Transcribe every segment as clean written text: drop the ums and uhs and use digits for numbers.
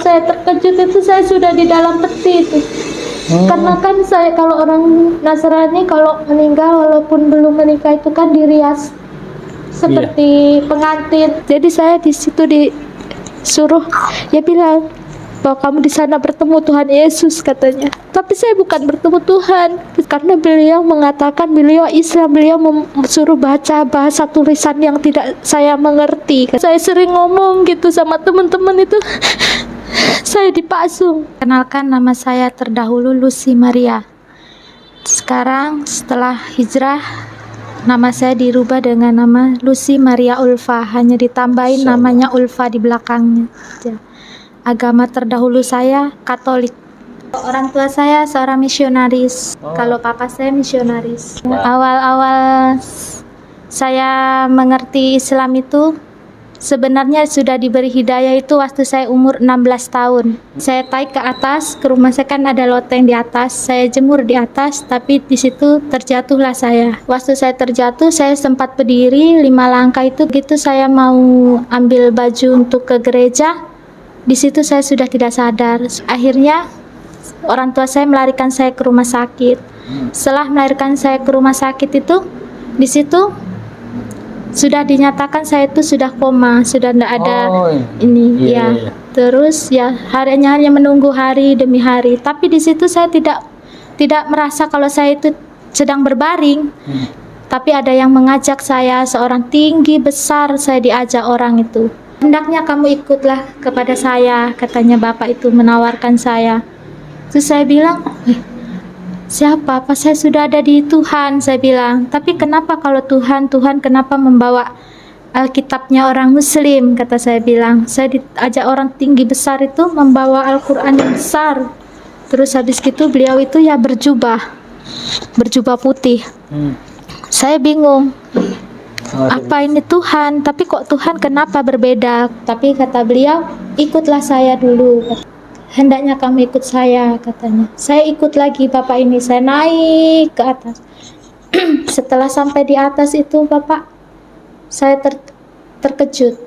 saya terkejut itu saya sudah di dalam peti itu. Karena kan saya kalau orang Nasrani kalau meninggal walaupun belum menikah itu kan dirias seperti pengantin. Jadi saya di situ disuruh, ya bilang bahwa kamu di sana bertemu Tuhan Yesus katanya. Tapi saya bukan bertemu Tuhan, karena beliau mengatakan beliau Islam, beliau suruh baca bahasa tulisan yang tidak saya mengerti. Saya sering ngomong gitu sama teman-teman itu. Saya dipasung. Kenalkan, nama saya terdahulu Lucy Maria. Sekarang setelah hijrah, nama saya dirubah dengan nama Lucy Maria Ulfa, hanya ditambahin namanya Ulfa di belakangnya. Agama terdahulu saya Katolik. Orang tua saya seorang misionaris. Kalau papa saya misionaris. Awal-awal saya mengerti Islam itu sebenarnya sudah diberi hidayah itu waktu saya umur 16 tahun. Saya naik ke atas, ke rumah saya kan ada loteng di atas. Saya jemur di atas, tapi di situ terjatuhlah saya. Waktu saya terjatuh, saya sempat berdiri 5 langkah itu gitu saya mau ambil baju untuk ke gereja. Di situ saya sudah tidak sadar. Akhirnya orang tua saya melarikan saya ke rumah sakit. Setelah melarikan saya ke rumah sakit itu, di situ sudah dinyatakan saya itu sudah koma, sudah tidak ada ini ya. Terus ya hanya menunggu hari demi hari. Tapi di situ saya tidak merasa kalau saya itu sedang berbaring. Tapi ada yang mengajak saya, seorang tinggi besar, saya diajak orang itu. Hendaknya kamu ikutlah kepada saya, katanya bapak itu menawarkan saya. Terus saya bilang, siapa? Apa saya sudah ada di Tuhan, saya bilang. Tapi kenapa kalau Tuhan kenapa membawa Alkitabnya orang Muslim, kata saya bilang. Saya diajak orang tinggi besar itu membawa Al-Quran yang besar. Terus habis gitu beliau itu ya berjubah putih. Saya bingung. Apa ini Tuhan? Tapi kok Tuhan kenapa berbeda? Tapi kata beliau, ikutlah saya dulu. Hendaknya kamu ikut saya, katanya. Saya ikut lagi bapak ini, saya naik ke atas. Setelah sampai di atas itu bapak, saya terkejut.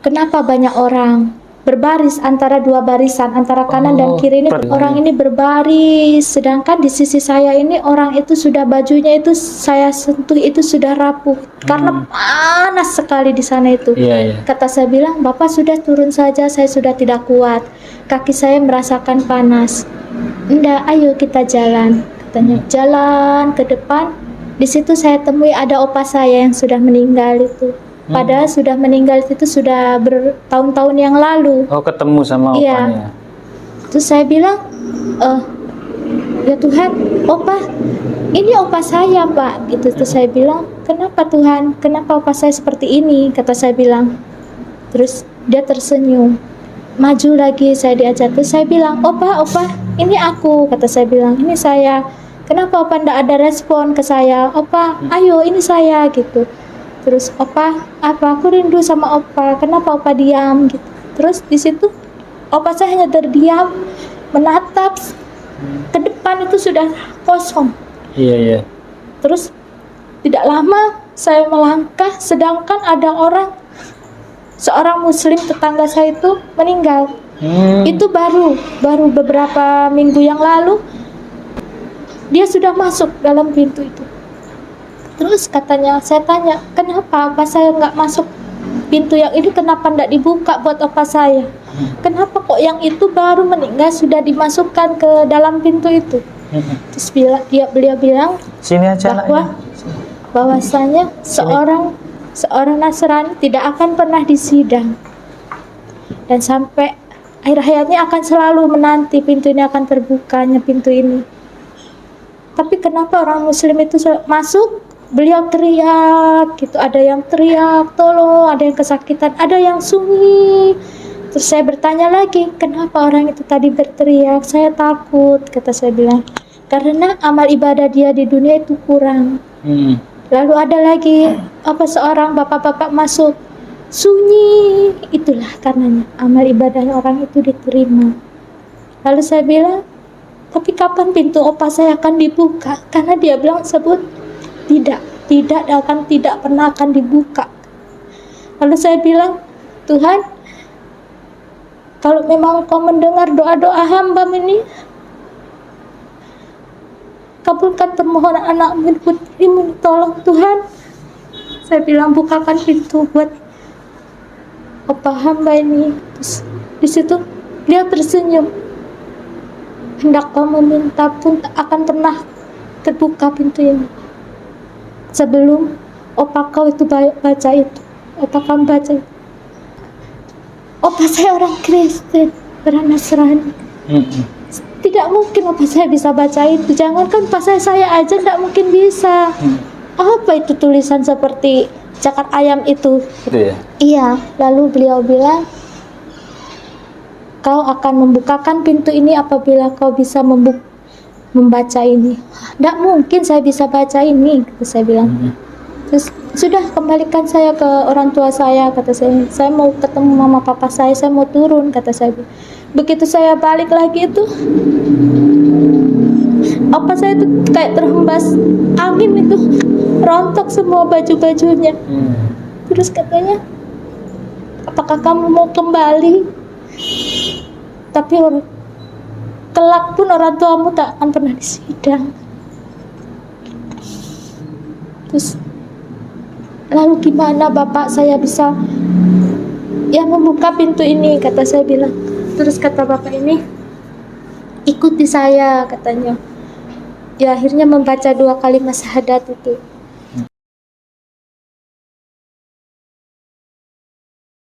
Kenapa banyak orang berbaris antara dua barisan, antara kanan dan kiri ini orang ini berbaris, sedangkan di sisi saya ini orang itu sudah bajunya itu saya sentuh itu sudah rapuh karena panas sekali di sana itu. Kata saya bilang, bapak sudah turun saja, saya sudah tidak kuat, kaki saya merasakan panas. Enggak, ayo kita jalan, katanya. Jalan ke depan, di situ saya temui ada opa saya yang sudah meninggal itu. Padahal sudah meninggal itu sudah bertahun-tahun yang lalu. Oh, ketemu sama opanya. Terus saya bilang, ya Tuhan, opa, ini opa saya pak. Gitu. Terus saya bilang, kenapa Tuhan? Kenapa opa saya seperti ini? Kata saya bilang. Terus dia tersenyum. Maju lagi, saya diajak. Terus saya bilang, opa, ini aku. Kata saya bilang, ini saya. Kenapa opa ndak ada respon ke saya? Opa, ayo ini saya gitu. Terus opa, apa aku rindu sama opa, kenapa opa diam gitu. Terus di situ opa saya hanya terdiam menatap ke depan, itu sudah kosong. Terus tidak lama saya melangkah, sedangkan ada seorang muslim tetangga saya itu meninggal. Itu baru beberapa minggu yang lalu dia sudah masuk dalam pintu itu. Terus katanya, saya tanya, kenapa opa saya nggak masuk pintu yang ini, kenapa nggak dibuka buat opa saya? Kenapa kok yang itu baru meninggal sudah dimasukkan ke dalam pintu itu? Terus beliau bilang, sini aja bahwasanya seorang Nasrani tidak akan pernah disidang, dan sampai akhir hayatnya akan selalu menanti pintu ini akan terbukanya pintu ini. Tapi kenapa orang Muslim itu masuk? Beliau teriak gitu, ada yang teriak tolong, ada yang kesakitan, ada yang sunyi. Terus saya bertanya lagi, kenapa orang itu tadi berteriak? Saya takut, kata saya bilang, karena amal ibadah dia di dunia itu kurang. Lalu ada lagi seorang bapak-bapak masuk, sunyi, itulah karenanya amal ibadahnya orang itu diterima. Lalu saya bilang, tapi kapan pintu opa saya akan dibuka? Karena dia bilang tidak pernah akan dibuka. Lalu saya bilang, Tuhan, kalau memang kau mendengar doa-doa hamba ini, kabulkan permohonan anakmu putrimu, tolong Tuhan. Saya bilang bukakan pintu buat opa hamba ini. Terus di situ dia tersenyum. Hendak kau meminta pun tak akan pernah terbuka pintu ini sebelum opa kau itu baca itu. Opa kamu baca itu. Opa saya orang Kristen, orang Nasrani. Tidak mungkin opa saya bisa baca itu. Jangankan pas saya aja tidak mungkin bisa. Apa itu tulisan seperti cakar ayam itu? Itu ya? Iya. Lalu beliau bilang, kau akan membukakan pintu ini apabila kau bisa membaca ini. Tidak mungkin saya bisa baca ini, kata saya bilang. Terus sudah kembalikan saya ke orang tua saya, kata saya mau ketemu mama papa saya mau turun, kata saya. Begitu saya balik lagi itu, apa saya itu kayak terhembas angin itu, rontok semua baju-bajunya. Terus katanya, apakah kamu mau kembali? Tapi kelak pun orang tuamu tak akan pernah disidang. Terus lalu gimana bapak saya bisa ya membuka pintu ini, kata saya bilang. Terus kata bapak ini, ikuti saya, katanya. Ya akhirnya membaca 2 kalimat syahadat itu.